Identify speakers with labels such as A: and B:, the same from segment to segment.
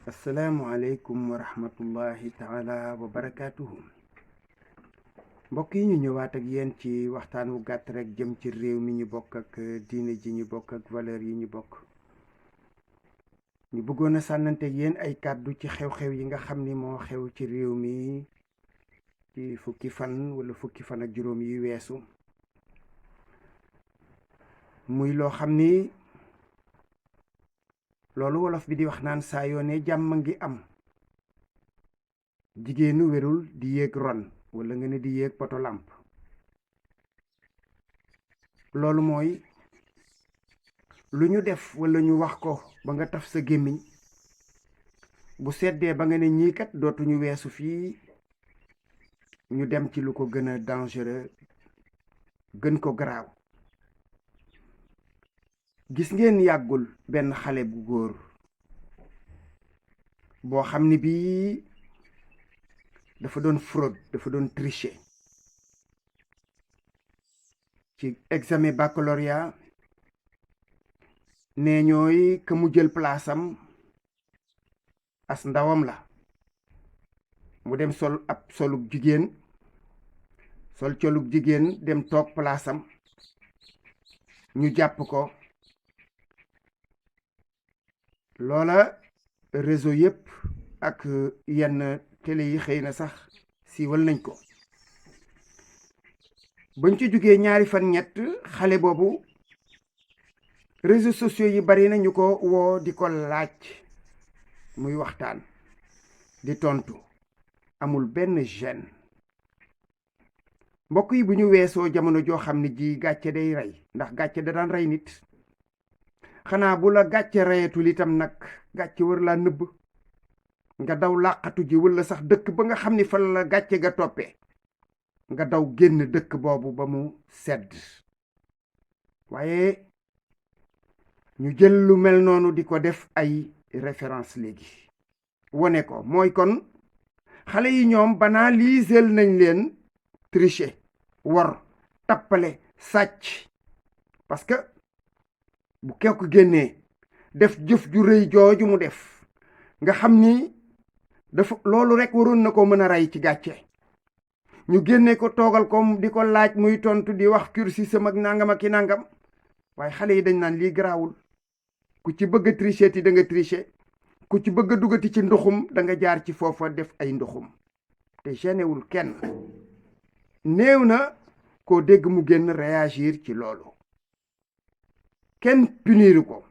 A: asalaamualeykum wa rahmatullahi taala wa barakaatuhu. Mbokk yi ñu ñëwaat ak yéen ci waxtaan wu gàtt rek jëm ci réew mi ñu bokk ak diine ji ñu bokk ak valeur yi ñu bokk. ñu bëggoon a sànnante ak yéen ay kàddu ci xew-xew yi nga xam ni moo xew ci réew mi ci fukki fan wala fukki fan ak juróom yi weesu. muy loo xam ni loolu wolof bi di wax naan saa yoone jàmm ngi am. jigéenu wérul di yéeg ron wala nga ne di yéeg poto làmp. loolu mooy lu ñu def wala ñu wax ko ba nga taf sa gémmiñ bu seddee ba nga ne ñii kat dootuñu weesu fii ñu dem ci lu ko gën a dangereux gën ko garaaw. gis ngeen yàggul benn xale bu góor boo xam ni bii dafa doon fraude, dafa doon tricher ci examen baccalauréat. nee ñooy ka mu jël place am as ndawam la mu dem sol ab solug jigéen sol colug jigéen dem toog place am ñu jàpp ko. loola réseau yépp ak yenn télé yi xëy na sax siiwal nañ ko. bañ ci jógee ñaari fan ñett xale boobu réseaux sociaux yi bari na ñu ko woo di ko laaj muy waxtaan di tontu amul benn gêne. mbokk yi bu ñu weesoo jamono joo xam ne ji gàcce day rey, ndax gàcce da daan rey nit. xanaa bu la gàcce reyatul itam nag gàcce war laa nëbb nga daw làqatu ji wala sax dëkk ba nga xam ni fa la gàcce ga toppee nga daw génn dëkk boobu ba mu sedd. waaye ñu jël lu mel noonu di ko def ay référence léegi wone ko mooy kon xale yi ñoom banalisel nañ leen tricher, wor, tappale, sàcc. parce que bu kekku génnee def jëf ju rëy jooju mu def nga xam ni dafa loolu rek waroon na ko mën a rey ci gàcce. ñu génne ko toogal ko di ko laaj muy tontu di wax cursus sam ak nangam ak i nangam. waaye xale yi dañ naan lii garaawul, ku ci bëgg a tricher ti da nga tricher, ku ci bëgg a dugati ci nduxum da nga jaar ci foofa def ay nduxum te génnewul kenn. néew na koo dégg mu génn réagir ci loolu. kenn puniru ko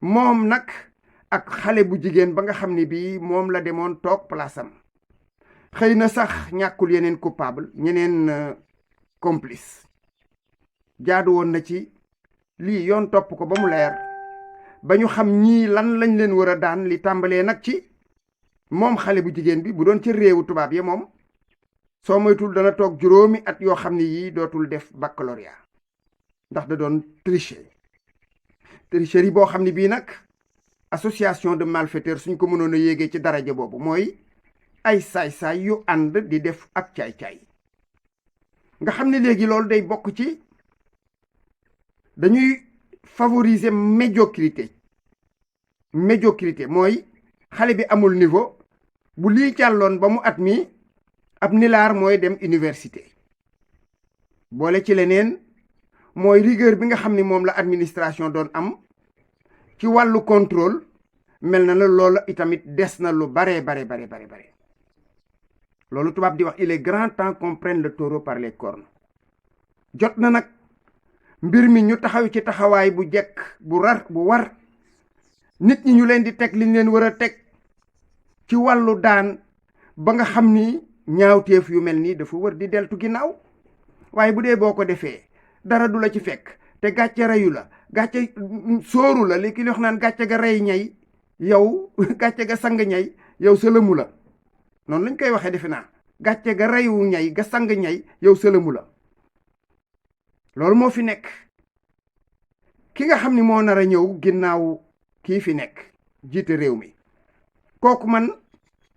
A: moom nag ak xale bu jigéen ba nga xam ne bii moom la demoon toog palaasam. xëy na sax ñàkkul yeneen coupable, ñeneen complice. jaadu woon na ci lii yoon topp ko ba mu leer ba ñu xam ñii lan lañ leen war a daan. li tàmbalee nag ci moom xale bu jigéen bi bu doon ci réewu tubaab yi moom soo moytul dana toog juróomi at yoo xam ne yii dootul def baccalauréat ndax da doon tricher. tricherie boo xam ne bii nag association de malfaiteurs suñ ko mënoon a yéegee ci daraja boobu mooy ay saay-saay yu ànd di def ak caay-caay. nga xam ne léegi loolu day bokk ci dañuy favoriser médiocrité. médiocrité mooy xale bi amul niveau, bu lii jàlloon ba mu at mi ab nilaar mooy dem université. boole ci leneen mooy rigueur bi nga xam ni moom la administration doon am ci wàllu contrôle mel na la loolu itamit des na lu bare. loolu tubaab di wax il est grand temps qu'on prenne le taureau par les cornes. jot na nag mbir mi ñu taxaw ci taxawaay bu jekk bu war nit ñi ñu leen di teg liñ leen war a teg ci wàllu daan ba nga xam ni ñaawteef yu mel nii dafa war di deltu ginnaaw. waaye bu dee boo ko defee dara du la ci fekk te gàcce reyu la, gàcce sóoru la. li ki wax naan gàcce ga rey ñay yow gàcce ga sang ñay yow sëlëmu la. noonu lañ koy waxee defe naa gàcce ga reyu ñay ga sang ñay yow sëlëmu la. loolu moo fi nekk. ki nga xam ni moo nar a ñëw ginnaaw kii fi nekk jiite réew mi kooku man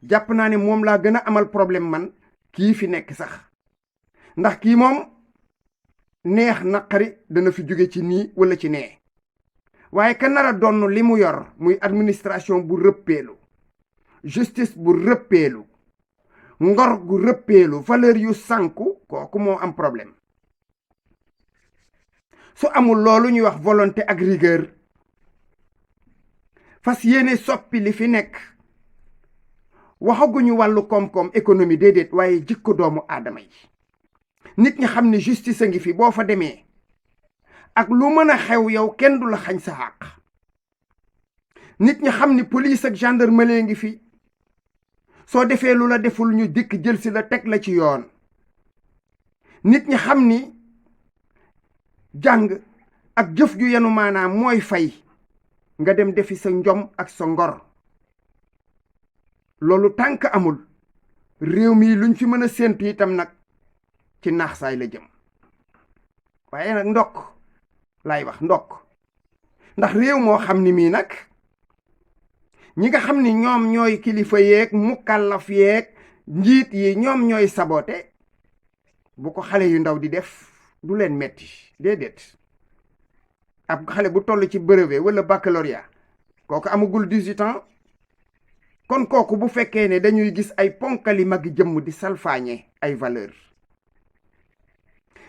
A: jàpp naa ne moom laa gën a amal problème man kii fi nekk sax. ndax kii moom neex naqari dana fi jóge ci nii wala ci nee. waaye ka nar a donn li mu yor muy administration bu rëppeelu justice bu rëppeelu ngor gu rëppeelu valeur yu sànku kooku moo am problème su amul loolu ñuy wax volonté ak rigueur fas yéene soppi li fi nekk waxaguñu wàllu koom-koom économie déedéet waaye jikko doomu aadama yi nit ñi xam ne justice a ngi fi boo fa demee ak lu mën a xew yow kenn du la xañ sa xàq nit ñi xam ni police ak gendarmerie ngi fi soo defee lu la deful ñu dikk jël si la teg la ci yoon nit ñi xam ni jàng ak jëf ju yenu maanaam mooy fay nga dem defi sa njom ak sa ngor loolu tànk amul réew mi luñ fi mën a séentu itam nag ci naax saay la jëm waaye nag ndokk laay wax ndokk ndax réew moo xam ni mii nag ñi nga xam ni ñoom ñooy kilifa yeeg mukallaf yeeg njiit yi ñoom ñooy sabote bu ko xale yu ndaw di def du leen metti déedéet ab xale bu toll ci brevet wala baccalauréat kooku amagul 18 ans kon kooku bu fekkee ne dañuy gis ay ponkali magi jëmm di salfaañe ay valeur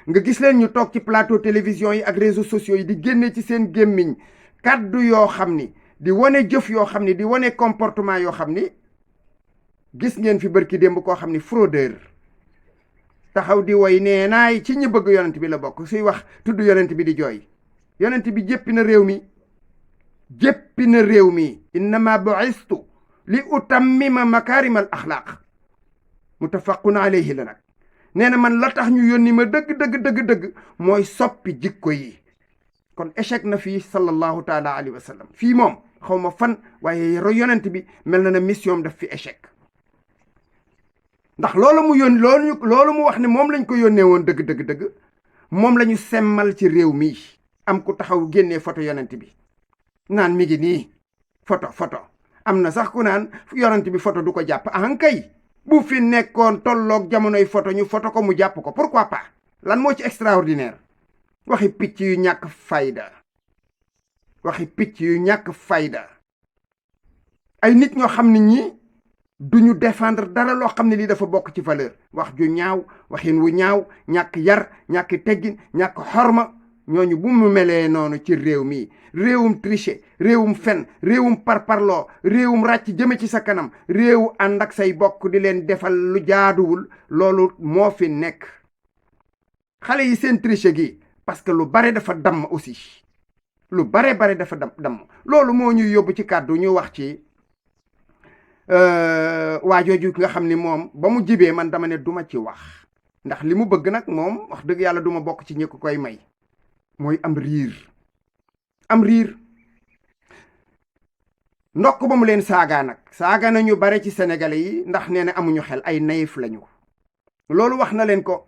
A: nga gis leen ñu toog ci plateau télévision yi ak réseaux sociaux yi di génne ci seen gémmiñ kàddu yoo xam ni di wane jëf yoo xam ni di wane comportement yoo xam ni gis ngeen fi bërki démb koo xam ni fraudeur taxaw di woy nee naay ci ñi bëgg yonent bi la bokk suy wax tudd yonent bi di jooy yonent bi jéppi na réew mi innama bu'istu li utammima makaarimal axlaaq muttafaqun alayhi la nag nee na man la tax ñu yónni ma dëgg mooy soppi jikko yi kon échec na fii sallallahu taala alayhi wa sallam fii moom xaw ma fan waaye yonent bi mel na mission daf fi échec ndax loolu mu wax ne moom lañ ko yónnee woon dëgg moom la ñu semmal ci réew mi am ku taxaw génnee photo yonent bi naan mi ngi nii photo am na sax ku naan yonent bi photo du ko jàpp ahankay bu fi nekkoon tolloog jamonoy photo ñu photo ko mu jàpp ko pourquoi pas lan moo ci extraordinaire waxi picc yu ñàkk fayda ay nit ñoo xam ne ñi duñu défendre dara loo xam ne lii dafa bokk ci valeur wax ju ñaaw waxin wu ñaaw ñàkk yar ñàkk teggin ñàkk xorma ñooñu bu mu melee noonu ci réew mi réewum tricher réewum fen réewum parparloo réewum ràcc jëme ci sa kanam réewu ànd ak say bokk di leen defal lu jaaduwul loolu moo fi nekk xale yi seen tricher gi parce que lu bare dafa damm aussi lu bare dafa damm loolu moo ñuy yóbbu ci kàddu ñu wax ci waajooju nga xam ni moom ba mu jibee man dama ne duma ci wax ndax li mu bëgg nag moom wax dëgg yàlla duma bokk ci ñi ko koy may mooy am riir ndokk ba mu leen saaga nañu bare ci sénégalais yi ndax nee na amuñu xel ay naïf lañu loolu wax na leen ko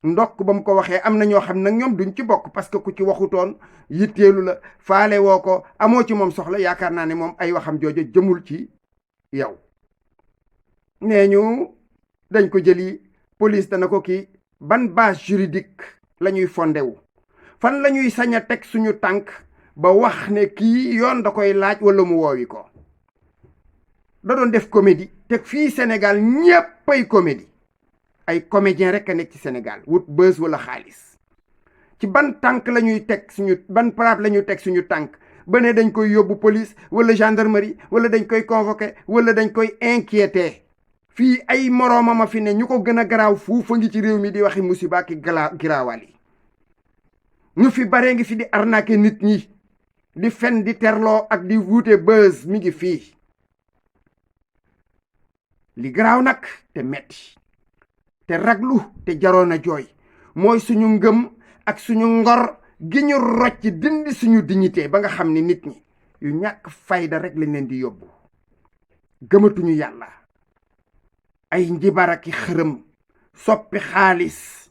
A: ndokk ba mu ko waxee am na ñoo xam nag ñoom duñ ci bokk parce que ku ci waxutoon yitteelu la faale woo ko amoo ci moom soxla yaakaar naa ne moom ay waxam jooja jëmul ci yow nee ñu dañ ko jëli police dana ko kii ban base juridique la ñuy fondé wu fan la ñuy sañ a teg suñu tànk ba wax ne kii yoon da koy laaj wala mu woowi ko da doon def comédie teg fii Sénégal ñéppay comédie ay comédien rek a nekk ci Sénégal wut buzz wala xaalis ci ban tànk la ñuy teg ban praat la ñuy teg suñu tànk ba ne dañ koy yóbbu police wala gendarmerie wala dañ koy convoqué wala dañ koy inquiété fii ay moroomam a fi ne ñu ko gën a garaaw fuufa ngi ci réew mi di waxi musiba ki giraawaal yi ñu fi bare ngi fi di arnaqué nit ñi di fen di terloo ak di wuute buzz mi ngi fii li garaaw nag te metti te raglu te jaroon a jooy mooy suñu ngëm ak suñu ngor gi ñu rocc dindi suñu dignité ba nga xam ni nit ñi yu ñàkk fayda rek lañ leen di yóbbu gëmatuñu yàlla ay njibaraki xërëm soppi xaalis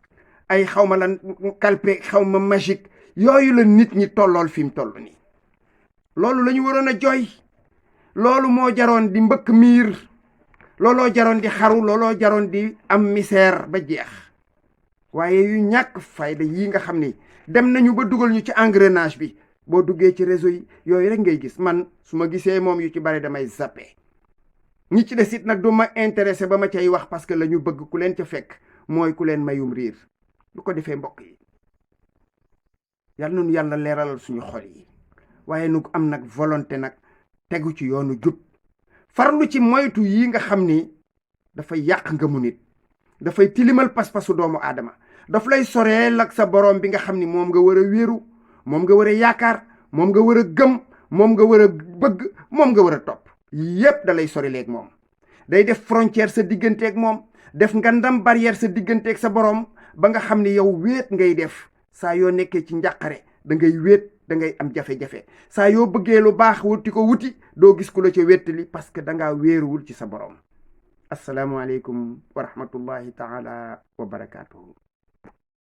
A: ay xawma lan kalpe xawma magique yooyu la nit ñi tollool fi mu toll nii loolu la ñu waroon a jooy loolu moo jaroon di mbëkk miir looloo jaroon di xaru looloo jaroon di am misère ba jeex waaye yu ñàkk fayda yi nga xam ni dem nañu ba dugal ñu ci engrenage bi boo duggee ci réseau yi yooyu rek ngay gis man su ma gisee moom yu ci bari damay zappé ñi ci des it nag du ma intéressé ba ma cay wax parce que la ñu bëgg ku leen ca fekk mooy ku leen mayum riir. bu ko defee mbokk yi yàlla nañu yàlla leeralal suñu xol yi waaye nu am nag volonté nag tegu ci yoonu jub farlu ci moytu yi nga xam ni dafay yàq ngëmu nit, dafay tilimal pas-pasu doomu aadama, daf lay soreel ak sa borom bi nga xam ni moom nga war a wéeru, moom nga war a yaakaar, moom nga war a gëm, moom nga war a bëgg, moom nga war a topp. yépp da lay sorileeg moom, day def frontière sa digganteeg moom, def ngandam barrière sa digganteeg sa borom ba nga xam ni yow wéet ngay def. saa yoo nekkee ci njàqare da ngay wéet, da ngay am jafe-jafe. saa yoo bëggee lu baax wuti ko wuti doo gis ku la ca wéttali parce que da ngaa wéeruwul ci sa borom. assalaamu aleykum wa rahmatullahi taala wa barakaatuhu.